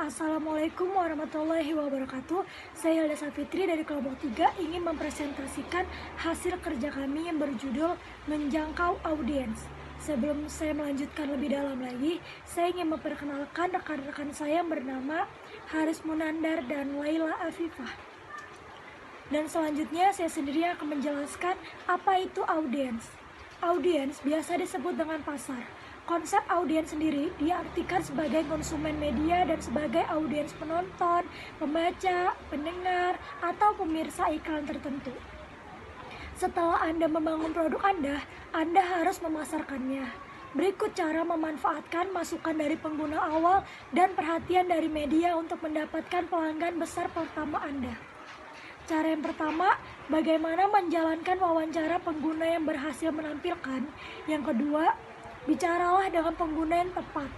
Assalamualaikum warahmatullahi wabarakatuh. Saya Hilda Safitri dari kelompok 3 ingin mempresentasikan hasil kerja kami yang berjudul Menjangkau Audiens. Sebelum saya melanjutkan lebih dalam lagi, saya ingin memperkenalkan rekan-rekan saya yang bernama Haris Munandar dan Laila Afifah. Dan selanjutnya saya sendiri akan menjelaskan apa itu audiens. Audiens biasa disebut dengan pasar. Konsep audiens sendiri diartikan sebagai konsumen media dan sebagai audiens penonton, pembaca, pendengar, atau pemirsa iklan tertentu. Setelah Anda membangun produk Anda harus memasarkannya. Berikut cara memanfaatkan masukan dari pengguna awal dan perhatian dari media untuk mendapatkan pelanggan besar pertama Anda. Cara yang pertama, bagaimana menjalankan wawancara pengguna yang berhasil menampilkan. Yang kedua, bicaralah dengan pengguna yang tepat.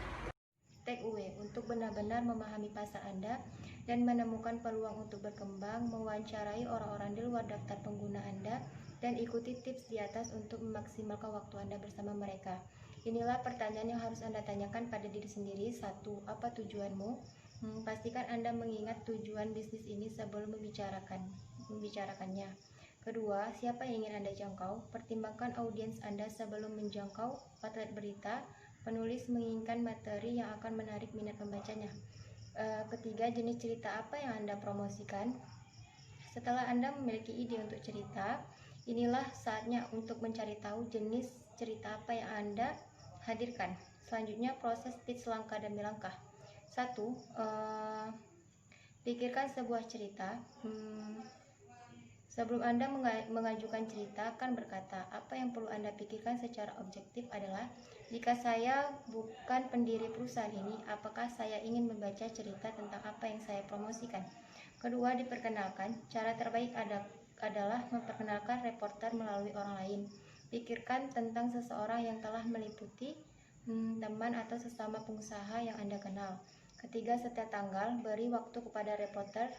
Take away untuk benar-benar memahami pasar Anda dan menemukan peluang untuk berkembang, mewawancarai orang-orang di luar daftar pengguna Anda, dan ikuti tips di atas untuk memaksimalkan waktu Anda bersama mereka. Inilah pertanyaan yang harus Anda tanyakan pada diri sendiri. 1. Apa tujuanmu? Pastikan Anda mengingat tujuan bisnis ini sebelum membicarakannya. Kedua, siapa yang ingin Anda jangkau? Pertimbangkan audiens Anda sebelum menjangkau outlet berita. Penulis menginginkan materi yang akan menarik minat pembacanya. Ketiga, jenis cerita apa yang Anda promosikan? Setelah Anda memiliki ide untuk cerita, inilah saatnya untuk mencari tahu jenis cerita apa yang Anda hadirkan. Selanjutnya, proses pitch langkah demi langkah. 1. Pikirkan sebuah cerita. Sebelum Anda mengajukan cerita, akan berkata, apa yang perlu Anda pikirkan secara objektif adalah, jika saya bukan pendiri perusahaan ini, apakah saya ingin membaca cerita tentang apa yang saya promosikan? Kedua, diperkenalkan. Cara terbaik adalah memperkenalkan reporter melalui orang lain. Pikirkan tentang seseorang yang telah meliputi teman atau sesama pengusaha yang Anda kenal. Ketiga, setiap tanggal, beri waktu kepada reporter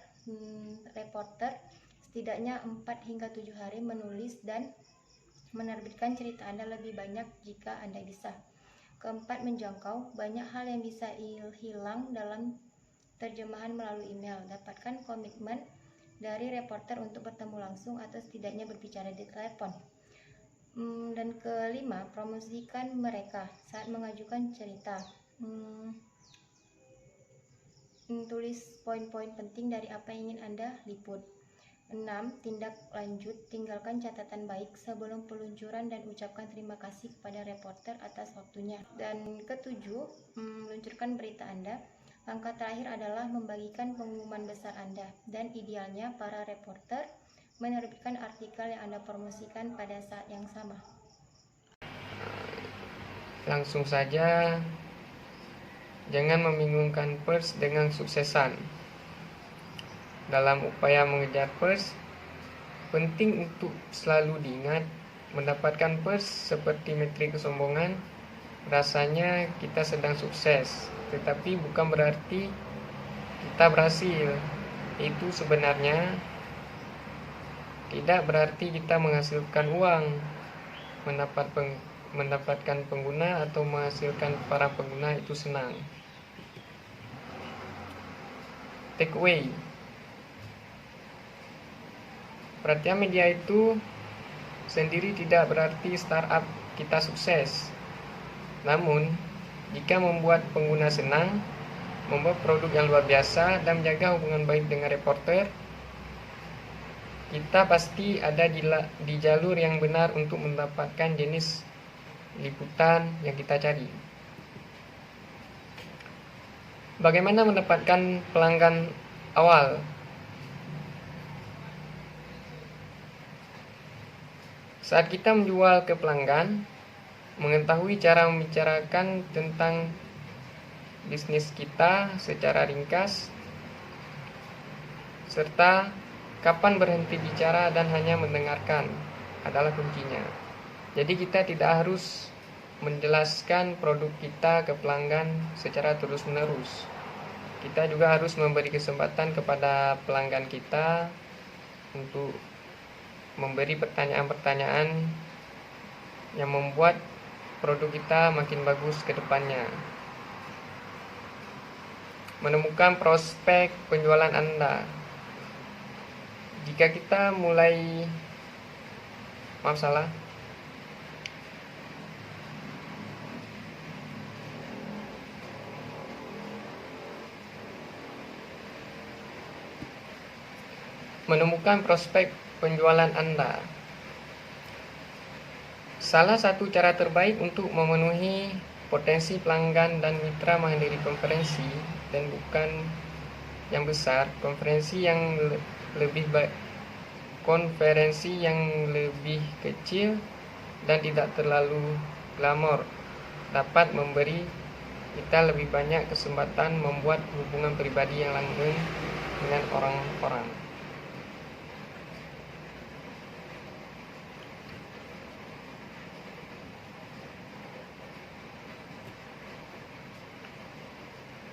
setidaknya 4 hingga 7 hari menulis dan menerbitkan cerita Anda lebih banyak jika Anda bisa. Keempat, menjangkau. Banyak hal yang bisa hilang dalam terjemahan melalui email. Dapatkan komitmen dari reporter untuk bertemu langsung atau setidaknya berbicara di telepon. Dan kelima, promosikan mereka saat mengajukan cerita. Tulis poin-poin penting dari apa yang ingin Anda liput. 6. Tindak lanjut. Tinggalkan catatan baik sebelum peluncuran dan ucapkan terima kasih kepada reporter atas waktunya. Dan ketujuh, meluncurkan berita Anda. Langkah terakhir adalah membagikan pengumuman besar Anda, dan idealnya para reporter menerbitkan artikel yang Anda promosikan pada saat yang sama. Langsung saja, jangan membingungkan pers dengan suksesan. Dalam upaya mengejar pers, penting untuk selalu diingat, mendapatkan pers seperti metrik kesombongan. Rasanya kita sedang sukses, tetapi bukan berarti kita berhasil. Itu sebenarnya tidak berarti kita menghasilkan uang, mendapatkan pengguna atau menghasilkan para pengguna itu senang. Take away. Perhatian media itu sendiri tidak berarti startup kita sukses. Namun, jika membuat pengguna senang, membuat produk yang luar biasa, dan menjaga hubungan baik dengan reporter, kita pasti ada di jalur yang benar untuk mendapatkan jenis liputan yang kita cari. Bagaimana mendapatkan pelanggan awal? Saat kita menjual ke pelanggan, mengetahui cara membicarakan tentang bisnis kita secara ringkas, serta kapan berhenti bicara dan hanya mendengarkan adalah kuncinya. Jadi kita tidak harus menjelaskan produk kita ke pelanggan secara terus-menerus. Kita juga harus memberi kesempatan kepada pelanggan kita untuk memberi pertanyaan-pertanyaan yang membuat produk kita makin bagus ke depannya. menemukan prospek penjualan Anda. Jika kita mulai menemukan prospek penjualan Anda. Salah satu cara terbaik untuk memenuhi potensi pelanggan dan mitra menghadiri konferensi, dan bukan yang besar, konferensi yang lebih kecil dan tidak terlalu glamor dapat memberi kita lebih banyak kesempatan membuat hubungan pribadi yang langgeng dengan orang-orang.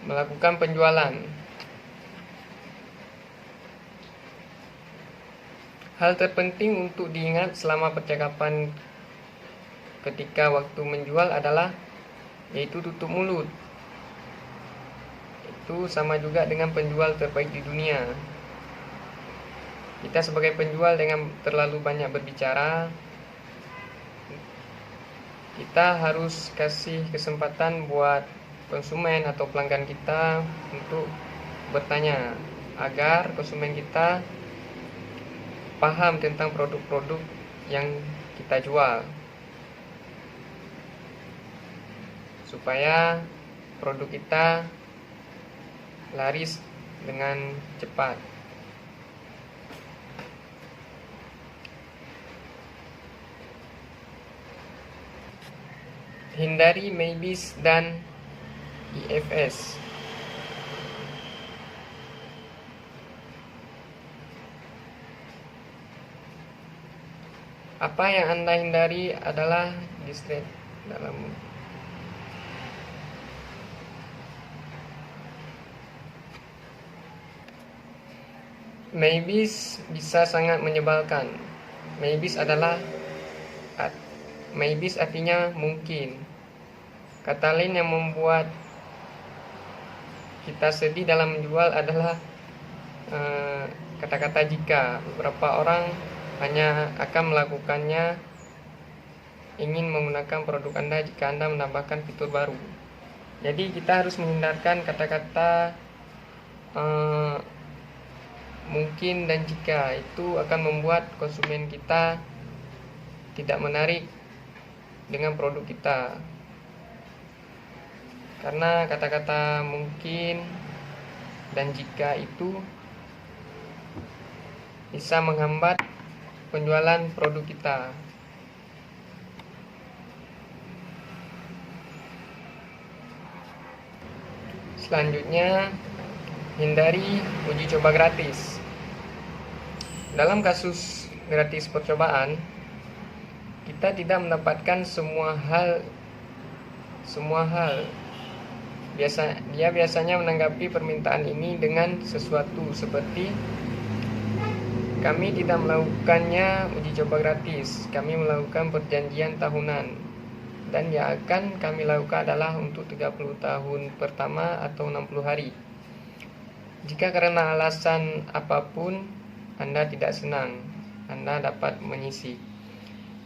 Melakukan penjualan. Hal terpenting untuk diingat selama percakapan ketika waktu menjual adalah yaitu tutup mulut. Itu sama juga dengan penjual terbaik di dunia. Kita sebagai penjual dengan terlalu banyak berbicara, kita harus kasih kesempatan buat konsumen atau pelanggan kita untuk bertanya, agar konsumen kita paham tentang produk-produk yang kita jual, supaya produk kita laris dengan cepat. Hindari maybes dan IFS. Apa yang Anda hindari adalah distrait dalam maybes bisa sangat menyebalkan. Maybes artinya mungkin. Kata lain yang membuat kita sedih dalam menjual adalah kata-kata jika. Beberapa orang hanya akan melakukannya ingin menggunakan produk Anda jika Anda menambahkan fitur baru. Jadi kita harus menghindarkan kata-kata mungkin dan jika. Itu akan membuat konsumen kita tidak menarik dengan produk kita, karena kata-kata mungkin dan jika itu bisa menghambat penjualan produk kita. Selanjutnya, hindari uji coba gratis. Dalam kasus gratis percobaan, kita tidak mendapatkan semua hal. Dia biasanya menanggapi permintaan ini dengan sesuatu seperti, kami tidak melakukannya uji coba gratis, kami melakukan perjanjian tahunan, dan yang akan kami lakukan adalah untuk 30 tahun pertama atau 60 hari. Jika karena alasan apapun Anda tidak senang, Anda dapat menyisik.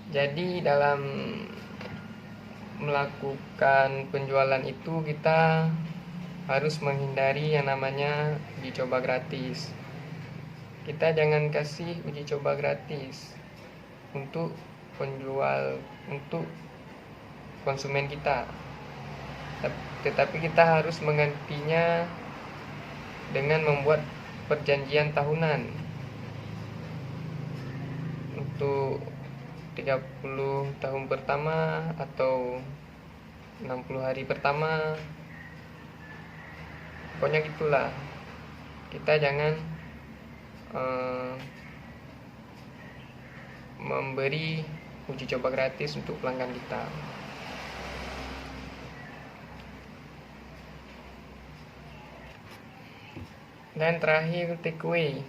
Jadi dalam melakukan penjualan itu kita harus menghindari yang namanya uji coba gratis. Kita jangan kasih uji coba gratis untuk untuk konsumen kita, tetapi kita harus menggantinya dengan membuat perjanjian tahunan untuk 30 tahun pertama atau 60 hari pertama. Pokoknya gitulah. Kita jangan memberi uji coba gratis untuk pelanggan kita. Dan terakhir, takeaway.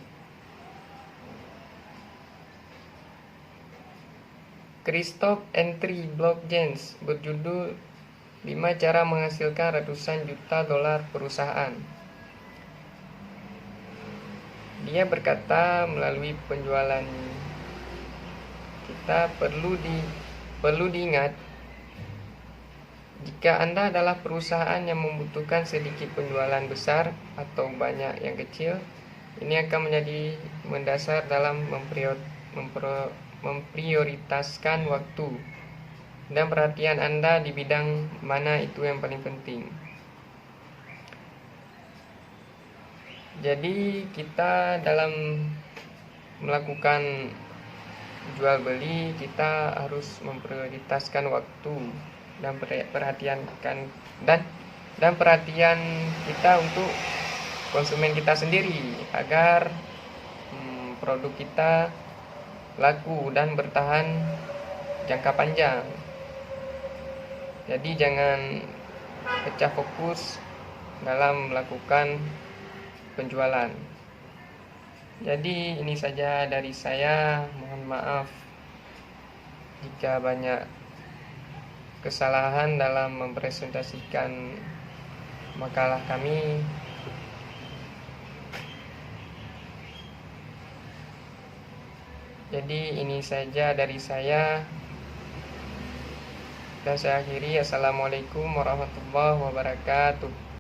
Christoph Entry Blockchains berjudul 5 cara menghasilkan ratusan juta dolar perusahaan. Dia berkata melalui penjualan kita perlu diingat, jika Anda adalah perusahaan yang membutuhkan sedikit penjualan besar atau banyak yang kecil, ini akan menjadi mendasar dalam memprioritaskan waktu dan perhatian Anda di bidang mana itu yang paling penting. Jadi kita dalam melakukan jual beli, kita harus memprioritaskan waktu dan perhatian kita untuk konsumen kita sendiri agar produk kita laku dan bertahan jangka panjang. Jadi jangan pecah fokus dalam melakukan penjualan. Jadi ini saja dari saya, mohon maaf jika banyak kesalahan dalam mempresentasikan makalah kami. Jadi ini saja dari saya, dan saya akhiri. Assalamualaikum warahmatullahi wabarakatuh.